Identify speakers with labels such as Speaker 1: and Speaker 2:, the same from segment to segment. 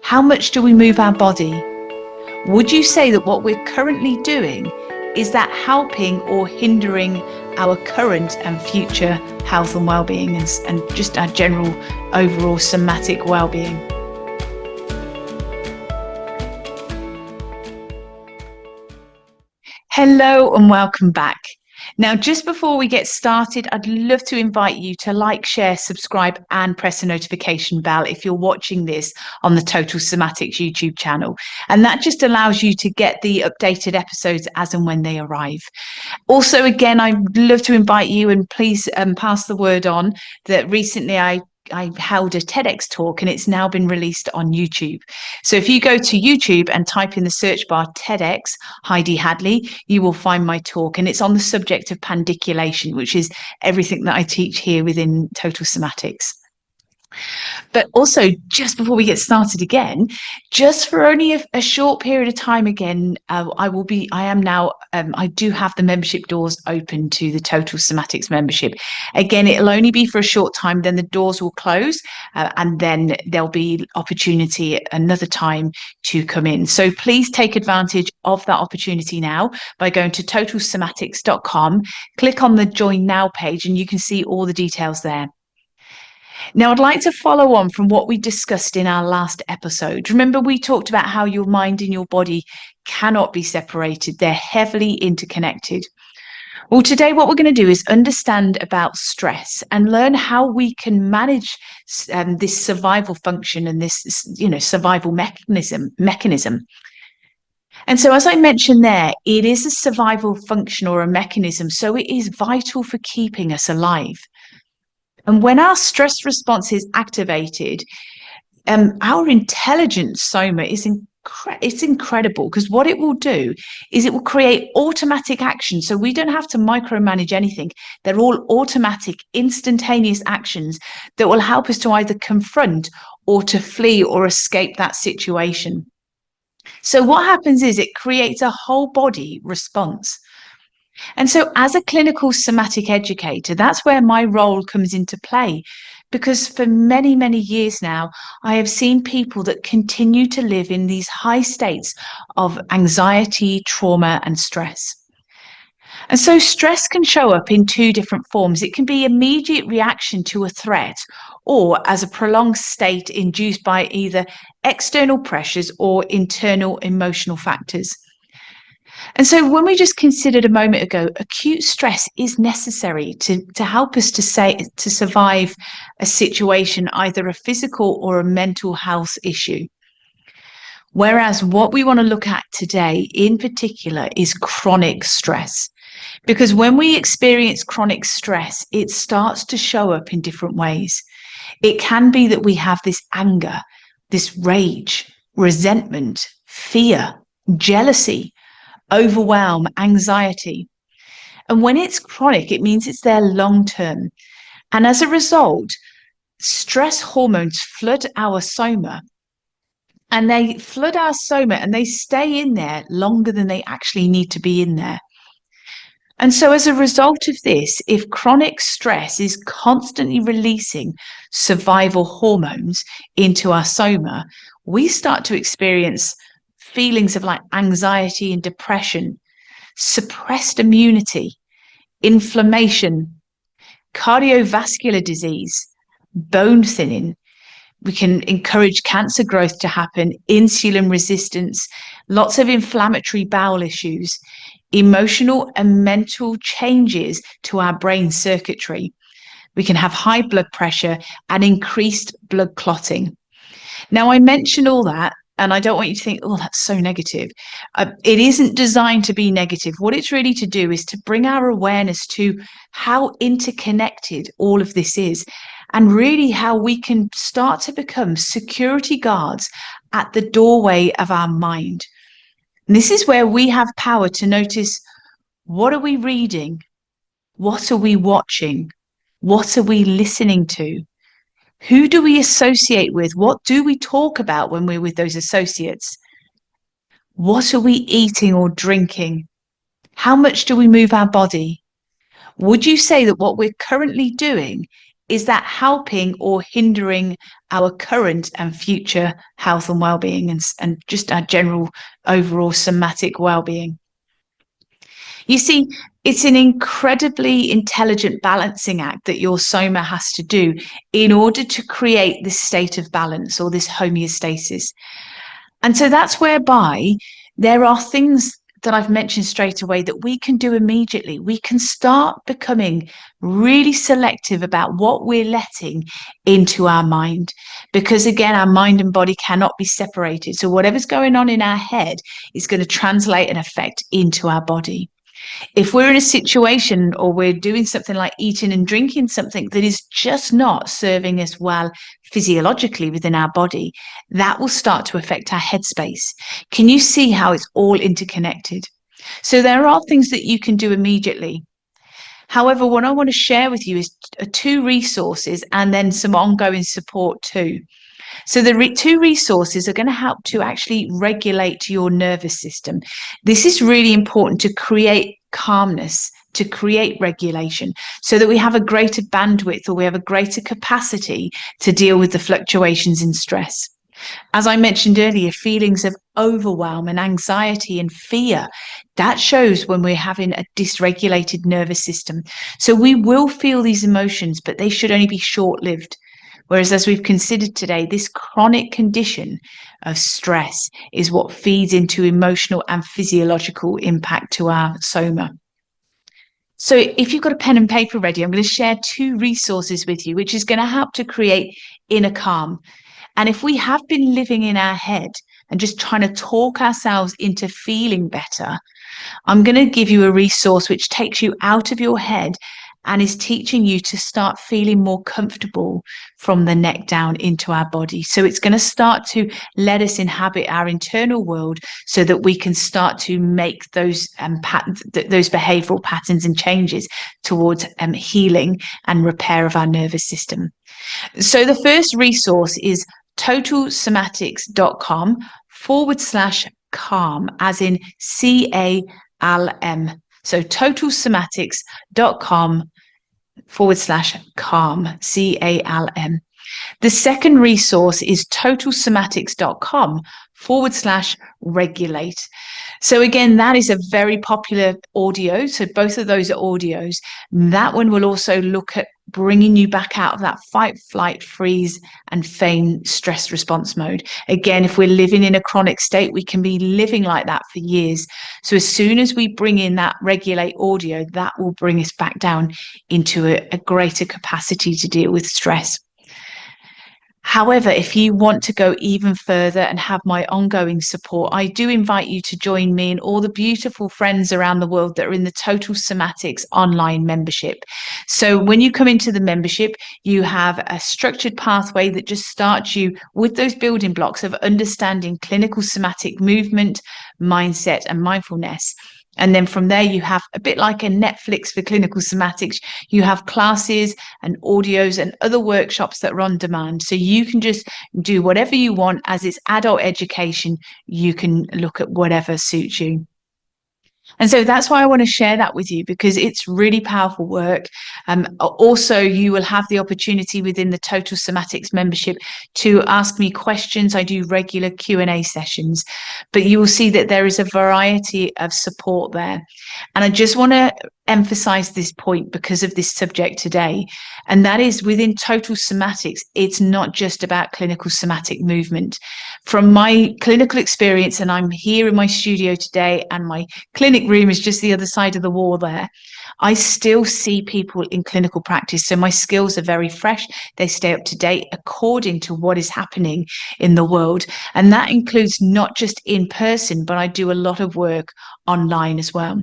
Speaker 1: How much do we move our body? Would you say that what we're currently doing is that helping or hindering our current and future health and well-being and just our general overall somatic well-being? Hello and welcome back. Now, just before we get started, I'd love to invite you to like, share, subscribe, and press the notification bell if you're watching this on the Total Somatics YouTube channel. And that just allows you to get the updated episodes as and when they arrive. Also, again, I'd love to invite you, and please pass the word on, that recently I held a TEDx talk and it's now been released on YouTube. So if you go to YouTube and type in the search bar TEDx Heidi Hadley, you will find my talk, and it's on the subject of pandiculation, which is everything that I teach here within Total Somatics. But also, just before we get started again, just for only a short period of time again, I do have the membership doors open to the Total Somatics membership. Again, it'll only be for a short time, then the doors will close, and then there'll be opportunity another time to come in. So please take advantage of that opportunity now by going to totalsomatics.com, click on the Join Now page, and you can see all the details there. Now, I'd like to follow on from what we discussed in our last episode. Remember, we talked about how your mind and your body cannot be separated. They're heavily interconnected. Well, today what we're going to do is understand about stress and learn how we can manage this survival function and this, survival mechanism. And so, as I mentioned there, it is a survival function or a mechanism. So it is vital for keeping us alive. And when our stress response is activated, our intelligent soma is it's incredible, because what it will do is it will create automatic action. So we don't have to micromanage anything. They're all automatic, instantaneous actions that will help us to either confront or to flee or escape that situation. So what happens is it creates a whole body response. And so as a clinical somatic educator, that's where my role comes into play, because for many, many years now, I have seen people that continue to live in these high states of anxiety, trauma, and stress. And so stress can show up in two different forms. It can be immediate reaction to a threat, or as a prolonged state induced by either external pressures or internal emotional factors. And so when we just considered a moment ago, acute stress is necessary to help us to survive a situation, either a physical or a mental health issue. Whereas what we want to look at today in particular is chronic stress. Because when we experience chronic stress, it starts to show up in different ways. It can be that we have this anger, this rage, resentment, fear, jealousy, overwhelm, anxiety. And when it's chronic, it means it's there long term. And as a result, stress hormones flood our soma. And they flood our soma and they stay in there longer than they actually need to be in there. And so as a result of this, if chronic stress is constantly releasing survival hormones into our soma, we start to experience feelings of like anxiety and depression, suppressed immunity, inflammation, cardiovascular disease, bone thinning. We can encourage cancer growth to happen, insulin resistance, lots of inflammatory bowel issues, emotional and mental changes to our brain circuitry. We can have high blood pressure and increased blood clotting. Now, I mentioned all that, and I don't want you to think, oh, that's so negative. It isn't designed to be negative. What it's really to do is to bring our awareness to how interconnected all of this is, and really how we can start to become security guards at the doorway of our mind. And this is where we have power to notice, what are we reading? What are we watching? What are we listening to? Who do we associate with? What do we talk about when we're with those associates? What are we eating or drinking? How much do we move our body? Would you say that what we're currently doing is that helping or hindering our current and future health and well-being, and just our general overall somatic well-being? You see, it's an incredibly intelligent balancing act that your soma has to do in order to create this state of balance or this homeostasis. And so that's whereby there are things that I've mentioned straight away that we can do immediately. We can start becoming really selective about what we're letting into our mind, because again, our mind and body cannot be separated. So whatever's going on in our head is going to translate and affect into our body. If we're in a situation or we're doing something like eating and drinking something that is just not serving us well physiologically within our body, that will start to affect our headspace. Can you see how it's all interconnected? So there are things that you can do immediately. However, what I want to share with you is two resources and then some ongoing support too. So the two resources are going to help to actually regulate your nervous system. This is really important to create calmness, to create regulation, so that we have a greater bandwidth or we have a greater capacity to deal with the fluctuations in stress. As I mentioned earlier, feelings of overwhelm and anxiety and fear, that shows when we're having a dysregulated nervous system. So we will feel these emotions, but they should only be short-lived. Whereas, as we've considered today, this chronic condition of stress is what feeds into emotional and physiological impact to our soma. So if you've got a pen and paper ready, I'm going to share two resources with you, which is going to help to create inner calm. And if we have been living in our head and just trying to talk ourselves into feeling better, I'm going to give you a resource which takes you out of your head and is teaching you to start feeling more comfortable from the neck down into our body. So it's going to start to let us inhabit our internal world so that we can start to make those those behavioral patterns and changes towards healing and repair of our nervous system. So the first resource is totalsomatics.com/calm, as in CALM. So totalsomatics.com/calm, CALM. The second resource is totalsomatics.com/regulate. So again, that is a very popular audio. So both of those are audios. That one will also look at bringing you back out of that fight, flight, freeze, and feign stress response mode. Again, if we're living in a chronic state, we can be living like that for years. So as soon as we bring in that regulate audio, that will bring us back down into a greater capacity to deal with stress. However, if you want to go even further and have my ongoing support, I do invite you to join me and all the beautiful friends around the world that are in the Total Somatics online membership. So when you come into the membership, you have a structured pathway that just starts you with those building blocks of understanding clinical somatic movement, mindset, and mindfulness. And then from there, you have a bit like a Netflix for clinical somatics. You have classes and audios and other workshops that are on demand. So you can just do whatever you want. As it's adult education, you can look at whatever suits you. And so that's why I want to share that with you, because it's really powerful work. Also, you will have the opportunity within the Total Somatics membership to ask me questions. I do regular Q&A sessions, but you will see that there is a variety of support there. And I just want to emphasize this point because of this subject today. And that is, within Total Somatics, it's not just about clinical somatic movement. From my clinical experience, and I'm here in my studio today, and my clinic room is just the other side of the wall there, I still see people in clinical practice. So my skills are very fresh. They stay up to date according to what is happening in the world. And that includes not just in person, but I do a lot of work online as well.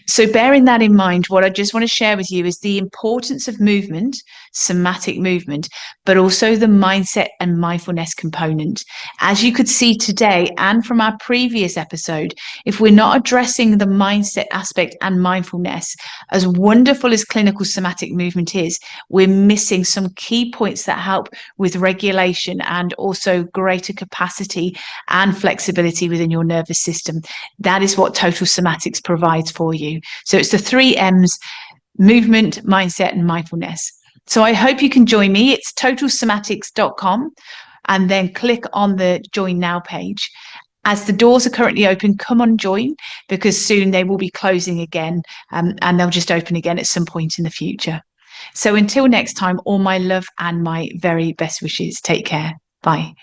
Speaker 1: So bearing that in mind, what I just want to share with you is the importance of movement, somatic movement, but also the mindset and mindfulness component. As you could see today, and from our previous episode, if we're not addressing the mindset aspect and mindfulness, as wonderful as clinical somatic movement is, we're missing some key points that help with regulation and also greater capacity and flexibility within your nervous system. That is what Total Somatics provides for you. So it's the 3 M's: movement, mindset, and mindfulness. So I hope you can join me. It's totalsomatics.com, and then click on the Join Now page. As the doors are currently open, come on, join, because soon they will be closing again, and they'll just open again at some point in the future. So until next time, all my love and my very best wishes. Take care. Bye.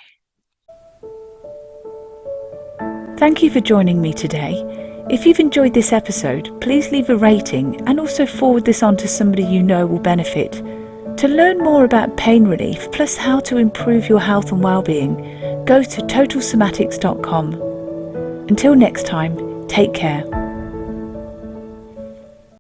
Speaker 1: Thank you for joining me today. If you've enjoyed this episode, please leave a rating and also forward this on to somebody you know will benefit. To learn more about pain relief, plus how to improve your health and well-being, go to totalsomatics.com. Until next time, take care.